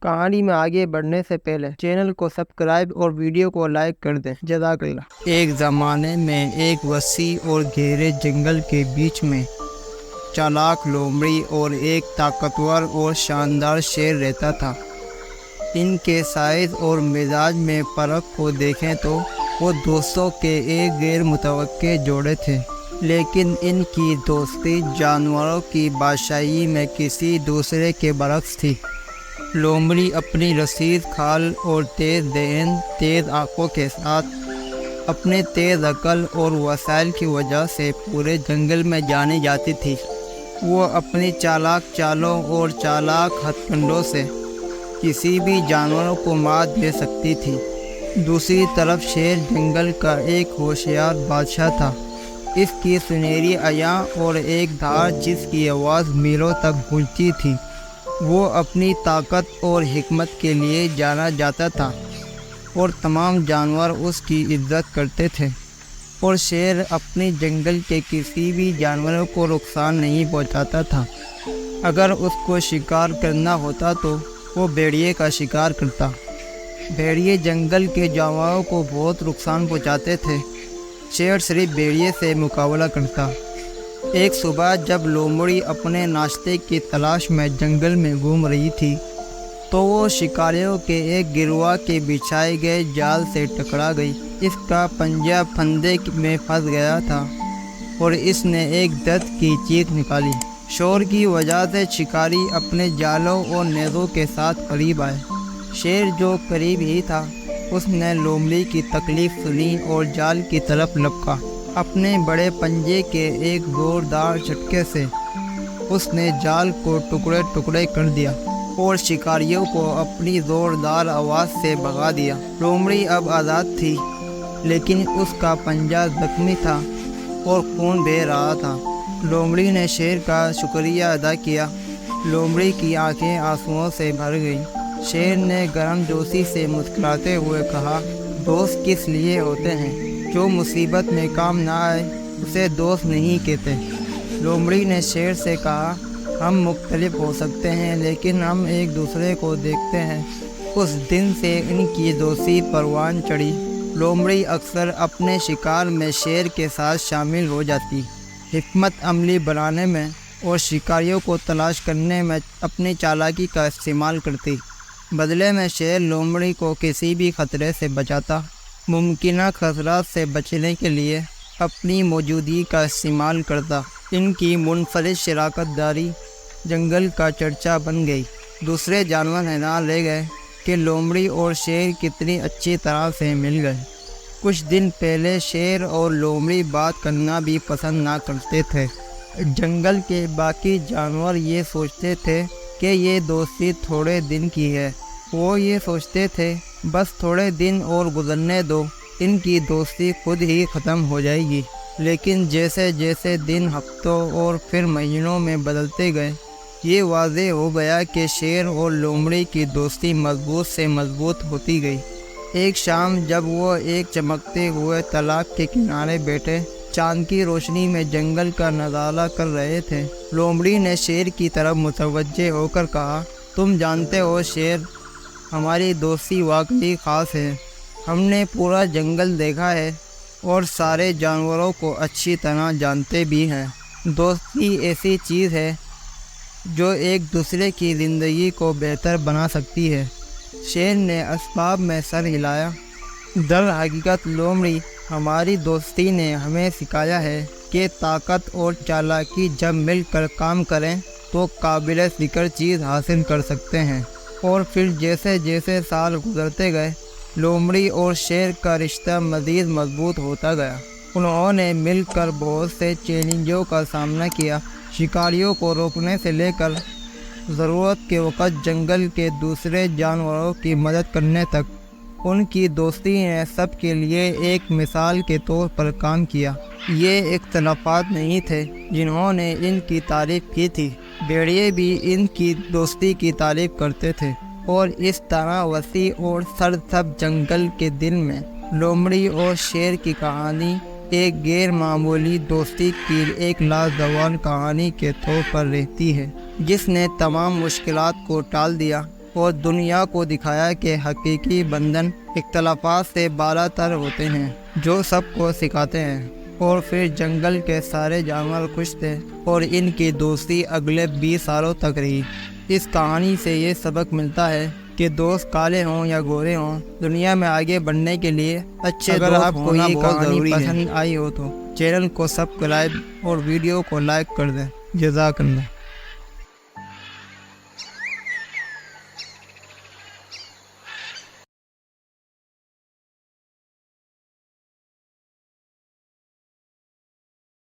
کہانی میں آگے بڑھنے سے پہلے چینل کو سبسکرائب اور ویڈیو کو لائک کر دیں۔ جزاک اللہ۔ ایک زمانے میں ایک وسیع اور گہرے جنگل کے بیچ میں چالاک لومڑی اور ایک طاقتور اور شاندار شیر رہتا تھا۔ ان کے سائز اور مزاج میں فرق کو دیکھیں تو وہ دوستوں کے ایک غیر متوقع جوڑے تھے، لیکن ان کی دوستی جانوروں کی بادشاہی میں کسی دوسرے کے برعکس تھی۔ لومڑی اپنی رسید کھال اور تیز ذہن، تیز آنکھوں کے ساتھ اپنے تیز عقل اور وسائل کی وجہ سے پورے جنگل میں جانی جاتی تھی۔ وہ اپنی چالاک چالوں اور چالاک ہتھ کنڈوں سے کسی بھی جانور کو مات دے سکتی تھی۔ دوسری طرف شیر جنگل کا ایک ہوشیار بادشاہ تھا۔ اس کی سنہری عیاں اور ایک دھار جس کی آواز میلوں تک گونجتی تھی۔ وہ اپنی طاقت اور حکمت کے لیے جانا جاتا تھا اور تمام جانور اس کی عزت کرتے تھے، اور شیر اپنی جنگل کے کسی بھی جانور کو نقصان نہیں پہنچاتا تھا۔ اگر اس کو شکار کرنا ہوتا تو وہ بھیڑیے کا شکار کرتا۔ بھیڑیے جنگل کے جانوروں کو بہت نقصان پہنچاتے تھے، شیر صرف بھیڑیے سے مقابلہ کرتا۔ ایک صبح جب لومڑی اپنے ناشتے کی تلاش میں جنگل میں گھوم رہی تھی تو وہ شکاریوں کے ایک گروہ کے بچھائے گئے جال سے ٹکرا گئی۔ اس کا پنجہ پھندے میں پھنس گیا تھا اور اس نے ایک درد کی چیخ نکالی۔ شور کی وجہ سے شکاری اپنے جالوں اور نیزوں کے ساتھ قریب آئے۔ شیر جو قریب ہی تھا، اس نے لومڑی کی تکلیف سنی اور جال کی طرف لپکا۔ اپنے بڑے پنجے کے ایک زوردار جھٹکے سے اس نے جال کو ٹکڑے ٹکڑے کر دیا اور شکاریوں کو اپنی زوردار آواز سے بھگا دیا۔ لومڑی اب آزاد تھی، لیکن اس کا پنجہ زخمی تھا اور خون بہہ رہا تھا۔ لومڑی نے شیر کا شکریہ ادا کیا۔ لومڑی کی آنکھیں آنسوؤں سے بھر گئیں۔ شیر نے گرم جوشی سے مسکراتے ہوئے کہا، دوست کس لیے ہوتے ہیں؟ جو مصیبت میں کام نہ آئے اسے دوست نہیں کہتے۔ لومڑی نے شیر سے کہا، ہم مختلف ہو سکتے ہیں لیکن ہم ایک دوسرے کو دیکھتے ہیں۔ اس دن سے ان کی دوستی پروان چڑھی۔ لومڑی اکثر اپنے شکار میں شیر کے ساتھ شامل ہو جاتی، حکمت عملی بنانے میں اور شکاریوں کو تلاش کرنے میں اپنی چالاکی کا استعمال کرتی۔ بدلے میں شیر لومڑی کو کسی بھی خطرے سے بچاتا۔ ممکنہ خطرات سے بچنے کے لیے اپنی موجودگی کا استعمال کرتا۔ ان کی منفرد شراکت داری جنگل کا چرچا بن گئی۔ دوسرے جانور حیران رہ گئے کہ لومڑی اور شیر کتنی اچھی طرح سے مل گئے۔ کچھ دن پہلے شیر اور لومڑی بات کرنا بھی پسند نہ کرتے تھے۔ جنگل کے باقی جانور یہ سوچتے تھے کہ یہ دوستی تھوڑے دن کی ہے۔ وہ یہ سوچتے تھے بس تھوڑے دن اور گزرنے دو، ان کی دوستی خود ہی ختم ہو جائے گی۔ لیکن جیسے جیسے دن ہفتوں اور پھر مہینوں میں بدلتے گئے، یہ واضح ہو گیا کہ شیر اور لومڑی کی دوستی مضبوط سے مضبوط ہوتی گئی۔ ایک شام جب وہ ایک چمکتے ہوئے تالاب کے کنارے بیٹھے چاند کی روشنی میں جنگل کا نظارہ کر رہے تھے، لومڑی نے شیر کی طرف متوجہ ہو کر کہا، تم جانتے ہو شیر، ہماری دوستی واقعی خاص ہے۔ ہم نے پورا جنگل دیکھا ہے اور سارے جانوروں کو اچھی طرح جانتے بھی ہیں۔ دوستی ایسی چیز ہے جو ایک دوسرے کی زندگی کو بہتر بنا سکتی ہے۔ شیر نے اسباب میں سر ہلایا۔ در حقیقت لومڑی، ہماری دوستی نے ہمیں سکھایا ہے کہ طاقت اور چالاکی جب مل کر کام کریں تو قابل ذکر چیز حاصل کر سکتے ہیں۔ اور پھر جیسے جیسے سال گزرتے گئے، لومڑی اور شیر کا رشتہ مزید مضبوط ہوتا گیا۔ انہوں نے مل کر بہت سے چیلنجوں کا سامنا کیا، شکاریوں کو روکنے سے لے کر ضرورت کے وقت جنگل کے دوسرے جانوروں کی مدد کرنے تک۔ ان کی دوستی نے سب کے لیے ایک مثال کے طور پر کام کیا۔ یہ اختلافات نہیں تھے جنہوں نے ان کی تعریف کی تھی، بھیڑیے بھی ان کی دوستی کی تعریف کرتے تھے۔ اور اس طرح وسیع اور سرسبز جنگل کے دل میں لومڑی اور شیر کی کہانی ایک غیر معمولی دوستی کی ایک لازوال کہانی کے طور پر رہتی ہے، جس نے تمام مشکلات کو ٹال دیا اور دنیا کو دکھایا کہ حقیقی بندھن اختلافات سے بالا تر ہوتے ہیں جو سب کو سکھاتے ہیں۔ اور پھر جنگل کے سارے جانور خوش تھے اور ان کی دوستی اگلے 20 سالوں تک رہی۔ اس کہانی سے یہ سبق ملتا ہے کہ دوست کالے ہوں یا گورے ہوں، دنیا میں آگے بڑھنے کے لیے اچھے دوست ہونا بہت ضروری ہے۔ اگر آپ کو یہ کہانی پسند آئی ہو تو چینل کو سبسکرائب اور ویڈیو کو لائک کر دیں۔ جزاک اللہ۔